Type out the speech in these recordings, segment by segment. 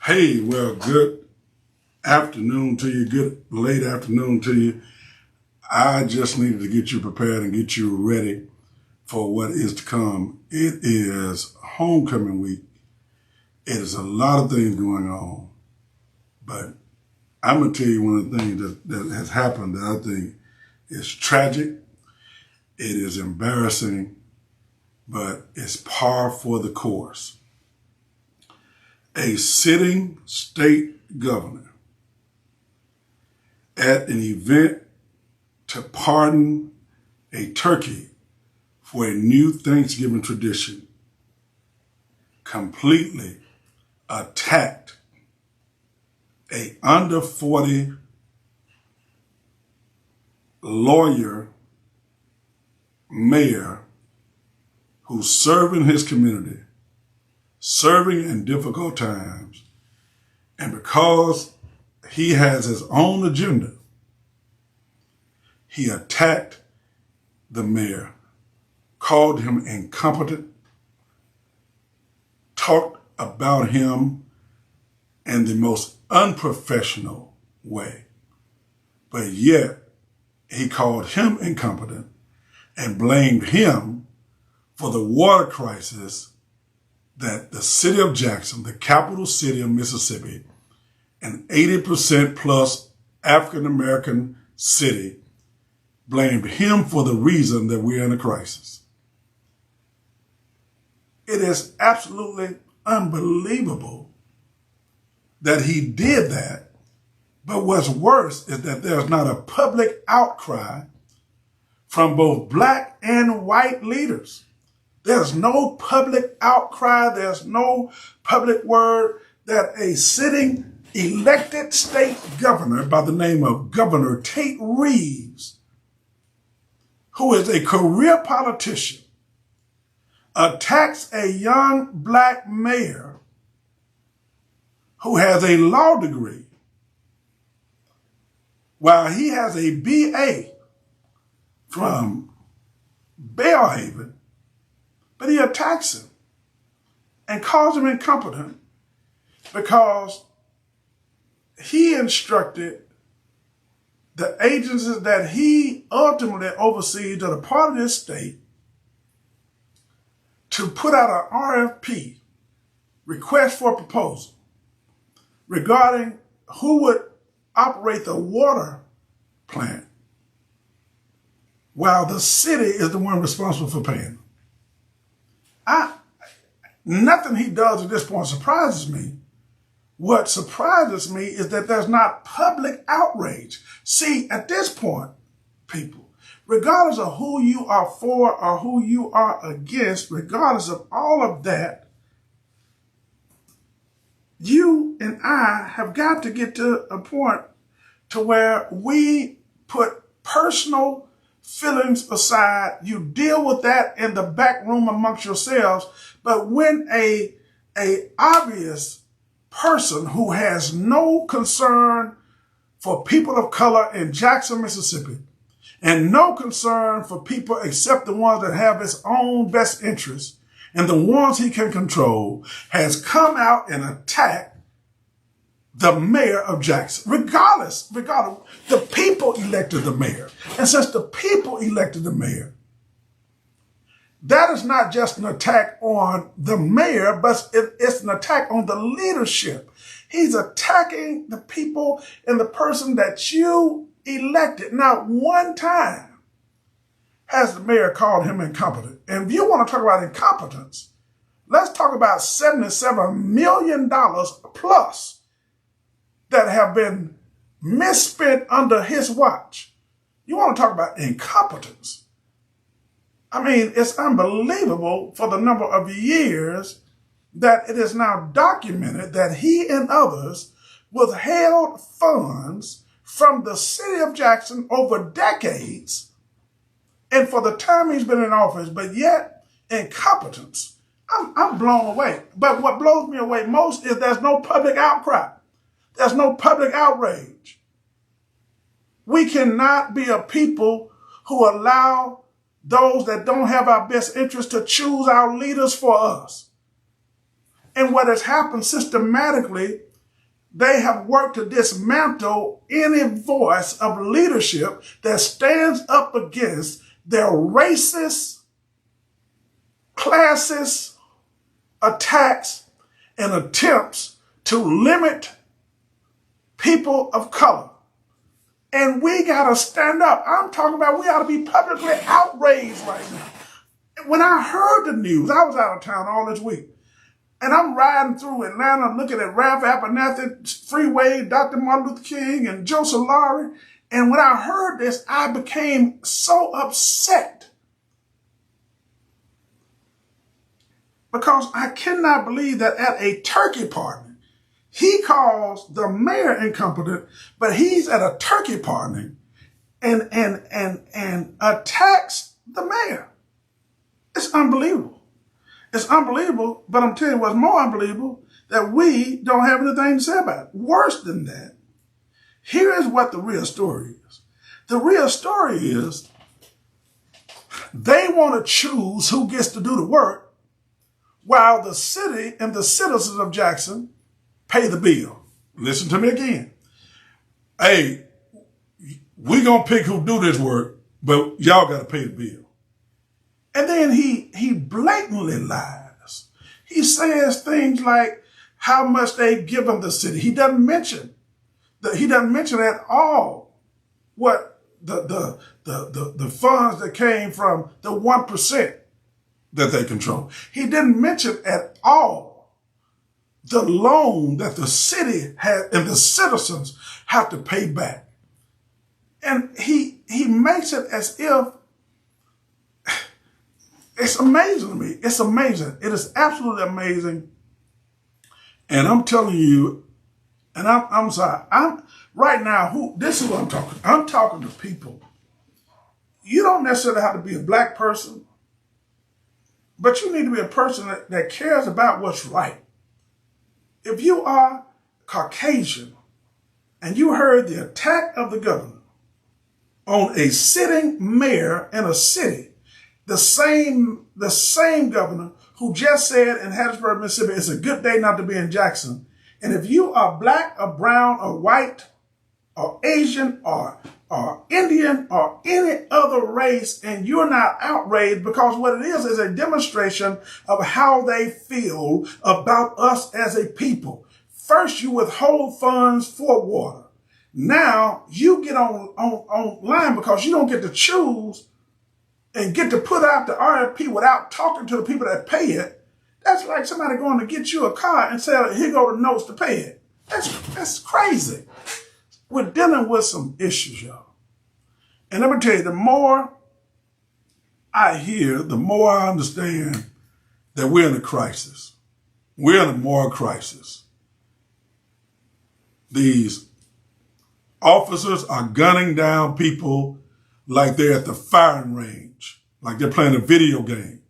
Hey, well, good afternoon to you, good late afternoon to you. I just needed to get you prepared and get you ready for what is to come. It is homecoming week. It is a lot of things going on, but I'm going to tell you one of the things that has happened that I think is tragic. It is embarrassing, but it's par for the course. A sitting state governor at an event to pardon a turkey for a new Thanksgiving tradition completely attacked a under 40 lawyer mayor who's serving his community, serving in difficult times, and because he has his own agenda, he attacked the mayor, called him incompetent, talked about him in the most unprofessional way, but yet he called him incompetent and blamed him for the water crisis that the city of Jackson, the capital city of Mississippi, an 80% plus African-American city, blamed him for the reason that we're in a crisis. It is absolutely unbelievable that he did that, but what's worse is that there's not a public outcry from both black and white leaders. There's no public outcry. There's no public word that a sitting elected state governor by the name of Governor Tate Reeves, who is a career politician, attacks a young black mayor who has a law degree while he has a BA from Belhaven, but he attacks him and calls him incompetent because he instructed the agencies that he ultimately oversees that are part of this state to put out an RFP, request for proposal, regarding who would operate the water plant while the city is the one responsible for paying. Nothing he does at this point surprises me. What surprises me is that there's not public outrage. See, at this point, people, regardless of who you are for or who you are against, regardless of all of that, you and I have got to get to a point to where we put personal feelings aside. You deal with that in the back room amongst yourselves. But when a obvious person who has no concern for people of color in Jackson, Mississippi, and no concern for people except the ones that have his own best interests and the ones he can control, has come out and attacked the mayor of Jackson. Regardless, the people elected the mayor. And since the people elected the mayor, that is not just an attack on the mayor, but it's an attack on the leadership. He's attacking the people and the person that you elected. Not one time has the mayor called him incompetent. And if you want to talk about incompetence, let's talk about $77 million plus that have been misspent under his watch. You want to talk about incompetence? I mean, it's unbelievable for the number of years that it is now documented that he and others withheld funds from the city of Jackson over decades and for the time he's been in office, but yet incompetence. I'm blown away. But what blows me away most is there's no public outcry. There's no public outrage. We cannot be a people who allow those that don't have our best interest to choose our leaders for us. And what has happened systematically they have worked to dismantle any voice of leadership that stands up against their racist, classist attacks and attempts to limit people of color. And we got to stand up. I'm talking about we ought to be publicly outraged right now. When I heard the news, I was out of town all this week, and I'm riding through Atlanta looking at Ralph Abernathy Freeway, Dr. Martin Luther King, and Joe Solari. And when I heard this, I became so upset because I cannot believe that at a turkey party, he calls the mayor incompetent, but he's at a turkey party and attacks the mayor. It's unbelievable. It's unbelievable, but I'm telling you what's more unbelievable, that we don't have anything to say about it. Worse than that, here is what the real story is. The real story is they want to choose who gets to do the work while the city and the citizens of Jackson pay the bill. Listen to me again. Hey, we gonna pick who do this work, but y'all gotta pay the bill. And then he blatantly lies. He says things like how much they give him the city. He doesn't mention at all what the funds that came from the 1% that they control. He didn't mention at all the loan that the city has and the citizens have to pay back. And he makes it as if it's amazing to me. It's amazing. It is absolutely amazing. And I'm telling you, and I'm sorry, right now, this is what I'm talking. I'm talking to people. You don't necessarily have to be a black person, but you need to be a person that cares about what's right. If you are Caucasian and you heard the attack of the governor on a sitting mayor in a city, the same governor who just said in Hattiesburg, Mississippi, it's a good day not to be in Jackson. And if you are black or brown or white or Asian or Indian or any other race and you're not outraged, because what it is a demonstration of how they feel about us as a people. First, you withhold funds for water. Now you get online because you don't get to choose and get to put out the RFP without talking to the people that pay it. That's like somebody going to get you a car and say, here go the notes to pay it. That's crazy. We're dealing with some issues, y'all. And let me tell you, the more I hear, the more I understand that we're in a crisis. We're in a moral crisis. These officers are gunning down people like they're at the firing range, like they're playing a video game.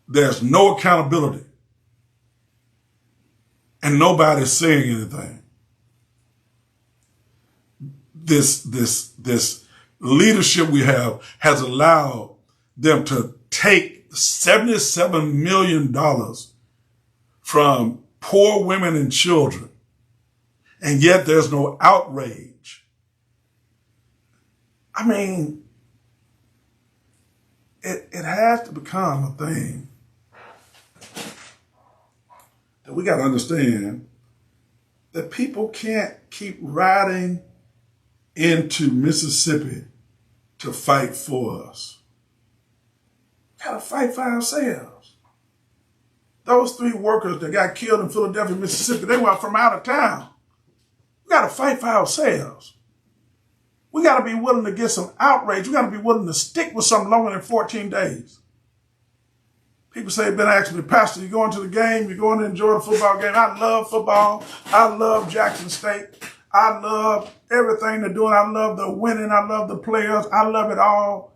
There's no accountability. And nobody's saying anything. This leadership we have has allowed them to take $77 million from poor women and children, and yet there's no outrage. I mean, it has to become a thing that we got to understand that people can't keep riding into Mississippi to fight for us. We got to fight for ourselves. Those 3 workers that got killed in Philadelphia, Mississippi, they were from out of town. We got to fight for ourselves. We got to be willing to get some outrage. We got to be willing to stick with something longer than 14 days. People say, been asking me, Pastor, you going to the game? You going to enjoy the football game? I love football. I love Jackson State. I love everything they're doing. I love the winning. I love the players. I love it all.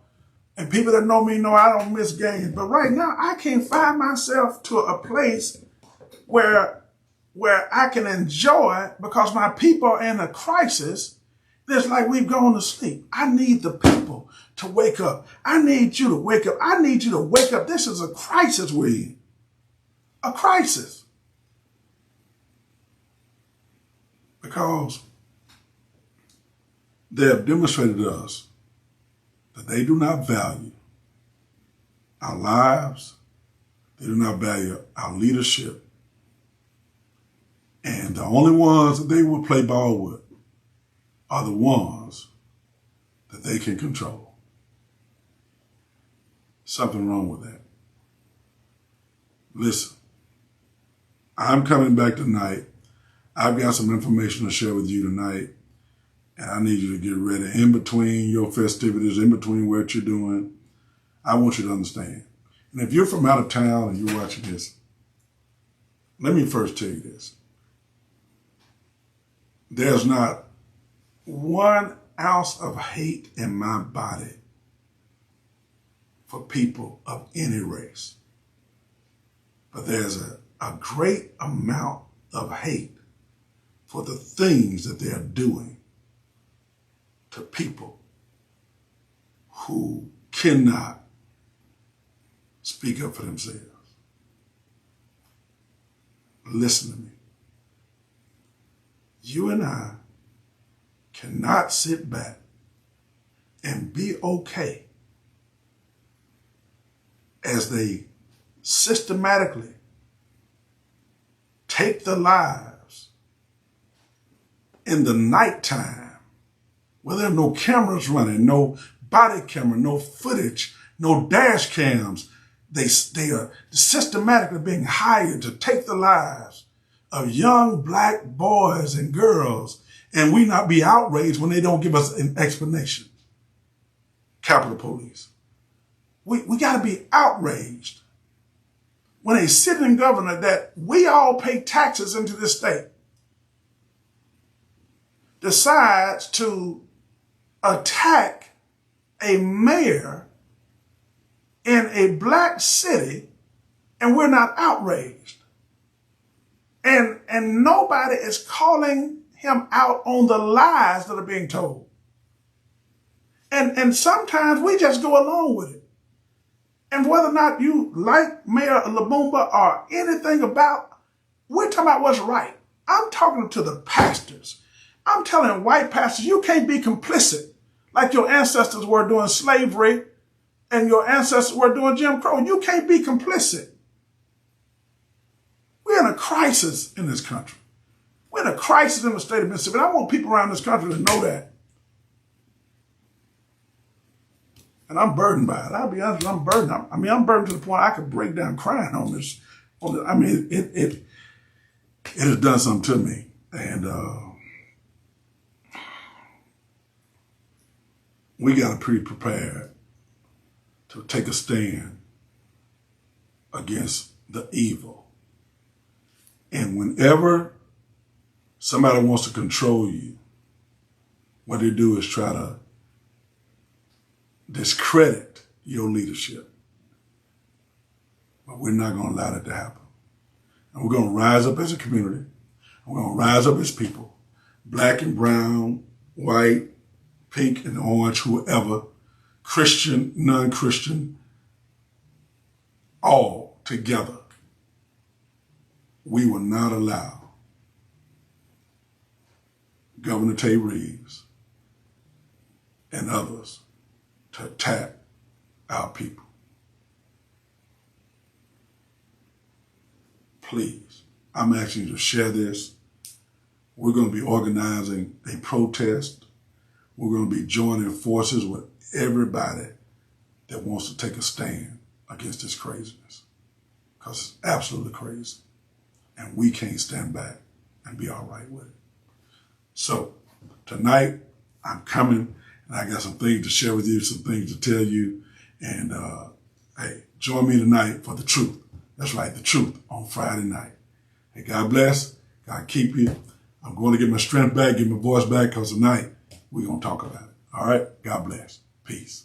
And people that know me know I don't miss games. But right now, I can't find myself to a place where I can enjoy because my people are in a crisis. It's like we've gone to sleep. I need the people to wake up. I need you to wake up. I need you to wake up. This is a crisis we're in. A crisis. because they have demonstrated to us that they do not value our lives, they do not value our leadership, and the only ones that they will play ball with are the ones that they can control. Something wrong with that. Listen, I'm coming back tonight. I've got some information to share with you tonight, and I need you to get ready. In between your festivities, in between what you're doing, I want you to understand. And if you're from out of town and you're watching this, let me first tell you this. There's not 1 ounce of hate in my body for people of any race. But there's a great amount of hate for the things that they're doing to people who cannot speak up for themselves. Listen to me. You and I cannot sit back and be okay as they systematically take the lives in the nighttime where there are no cameras running, no body camera, no footage, no dash cams. They are systematically being hired to take the lives of young black boys and girls, and we not be outraged when they don't give us an explanation. Capitol Police. We got to be outraged when a sitting governor that we all pay taxes into this state decides to attack a mayor in a black city, and we're not outraged. And nobody is calling him out on the lies that are being told. And sometimes we just go along with it. And whether or not you like Mayor Lumumba or anything about, we're talking about what's right. I'm talking to the pastors. I'm telling white pastors, you can't be complicit like your ancestors were doing slavery and your ancestors were doing Jim Crow. You can't be complicit. We're in a crisis in this country. We're in a crisis in the state of Mississippi. And I want people around this country to know that. And I'm burdened by it. I'll be honest, I'm burdened. I'm burdened to the point I could break down crying on this. It has done something to me. And we got to be prepared to take a stand against the evil. And whenever somebody wants to control you, what they do is try to discredit your leadership. But we're not going to allow that to happen. And we're going to rise up as a community. We're going to rise up as people, black and brown, white, pink and orange, whoever, Christian, non-Christian, all together. We will not allow Governor Tate Reeves and others to attack our people. Please, I'm asking you to share this. We're going to be organizing a protest. We're going to be joining forces with everybody that wants to take a stand against this craziness, because it's absolutely crazy. And we can't stand back and be all right with it. So tonight, I'm coming, and I got some things to share with you, some things to tell you. And hey, join me tonight for the truth. That's right, the truth on Friday night. Hey, God bless. God keep you. I'm going to get my strength back, get my voice back, because tonight we're going to talk about it. All right? God bless. Peace.